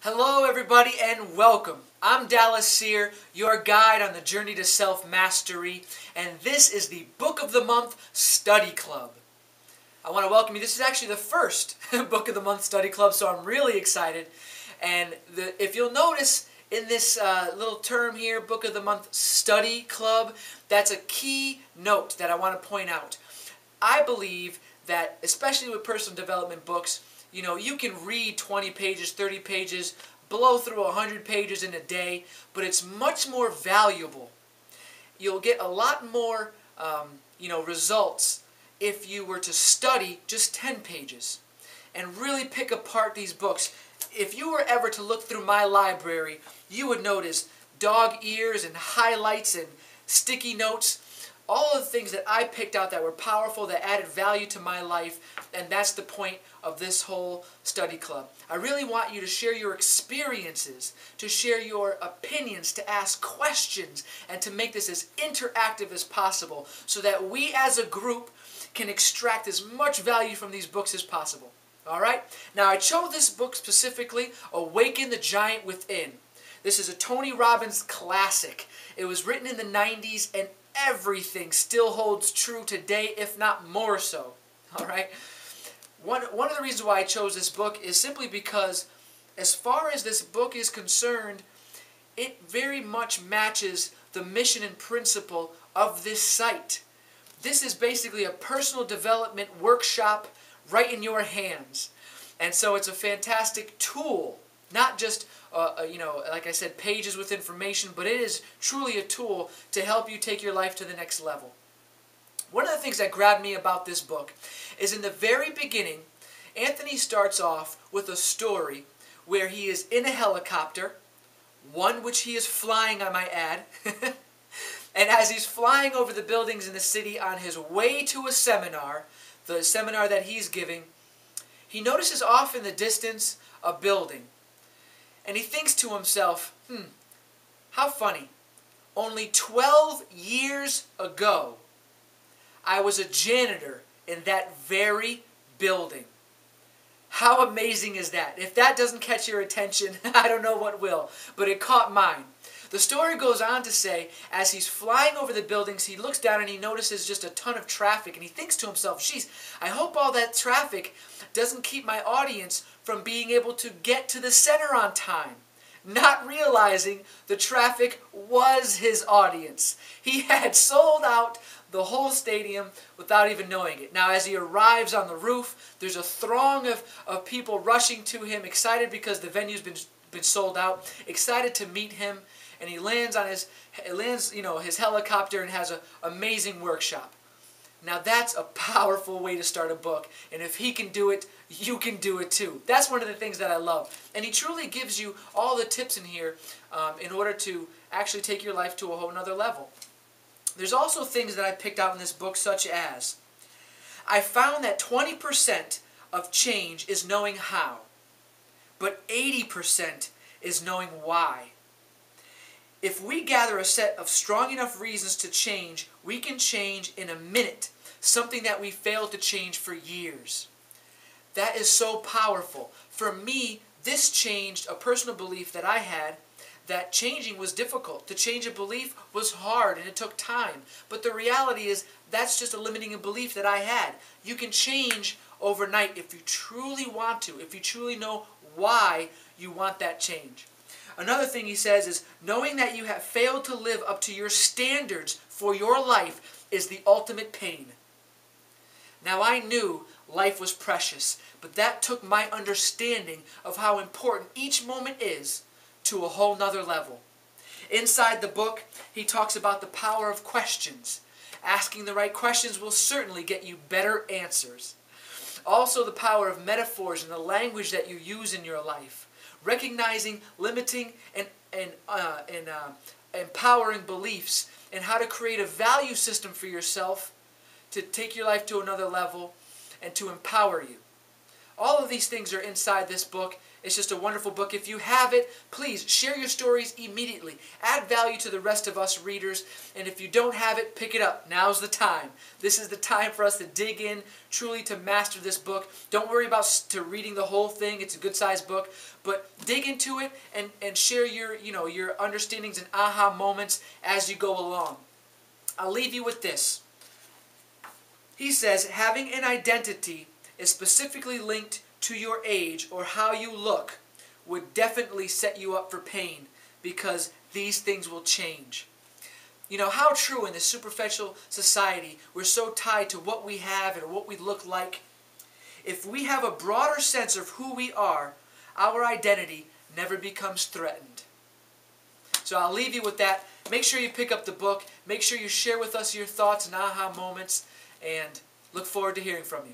Hello everybody and welcome. I'm Dallas Sear, your guide on the journey to self-mastery, and this is the Book of the Month Study Club. I want to welcome you. This is actually the first Book of the Month Study Club, so I'm really excited. And if you'll notice in this little term here, Book of the Month Study Club, that's a key note that I want to point out. I believe that, especially with personal development books, you can read 20 pages, 30 pages, blow through 100 pages in a day, but it's much more valuable. You'll get a lot more, results if you were to study just 10 pages and really pick apart these books. If you were ever to look through my library, you would notice dog ears and highlights and sticky notes. All of the things that I picked out that were powerful, that added value to my life, and that's the point of this whole study club. I really want you to share your experiences, to share your opinions, to ask questions, and to make this as interactive as possible so that we as a group can extract as much value from these books as possible. Alright? Now I chose this book specifically, Awaken the Giant Within. This is a Tony Robbins classic. It was written in the 90s and everything still holds true today, if not more so. Alright? One of the reasons why I chose this book is simply because, as far as this book is concerned, it very much matches the mission and principle of this site. This is basically a personal development workshop right in your hands. And so it's a fantastic tool. Not just, like I said, pages with information, but it is truly a tool to help you take your life to the next level. One of the things that grabbed me about this book is in the very beginning, Anthony starts off with a story where he is in a helicopter, one which he is flying, I might add, and as he's flying over the buildings in the city on his way to a seminar, the seminar that he's giving, he notices off in the distance a building. And he thinks to himself, how funny. Only 12 years ago, I was a janitor in that very building. How amazing is that? If that doesn't catch your attention, I don't know what will. But it caught mine. The story goes on to say, as he's flying over the buildings, he looks down and he notices just a ton of traffic. And he thinks to himself, geez, I hope all that traffic doesn't keep my audience from being able to get to the center on time. Not realizing the traffic was his audience. He had sold out the whole stadium without even knowing it. Now as he arrives on the roof, there's a throng of people rushing to him, excited because the venue's been sold out, excited to meet him, and he lands on his helicopter and has an amazing workshop. Now that's a powerful way to start a book, and if he can do it, you can do it too. That's one of the things that I love. And he truly gives you all the tips in here in order to actually take your life to a whole nother level. There's also things that I picked out in this book, such as, I found that 20% of change is knowing how, but 80% is knowing why. If we gather a set of strong enough reasons to change, we can change in a minute something that we failed to change for years. That is so powerful. For me, this changed a personal belief that I had, that changing was difficult. To change a belief was hard and it took time. But the reality is that's just a limiting belief that I had. You can change overnight if you truly want to, if you truly know why you want that change. Another thing he says is, knowing that you have failed to live up to your standards for your life is the ultimate pain. Now I knew life was precious, but that took my understanding of how important each moment is to a whole nother level. Inside the book, he talks about the power of questions. Asking the right questions will certainly get you better answers. Also the power of metaphors and the language that you use in your life. Recognizing, limiting, and empowering beliefs, and how to create a value system for yourself to take your life to another level and to empower you. All of these things are inside this book. It's just a wonderful book. If you have it, please share your stories immediately. Add value to the rest of us readers. And if you don't have it, pick it up. Now's the time. This is the time for us to dig in, truly to master this book. Don't worry about reading the whole thing. It's a good-sized book. But dig into it and share your understandings and aha moments as you go along. I'll leave you with this. He says, having an identity is specifically linked to your age or how you look would definitely set you up for pain, because these things will change. You know, how true in this superficial society we're so tied to what we have and what we look like. If we have a broader sense of who we are, our identity never becomes threatened. So I'll leave you with that. Make sure you pick up the book. Make sure you share with us your thoughts and aha moments. And look forward to hearing from you.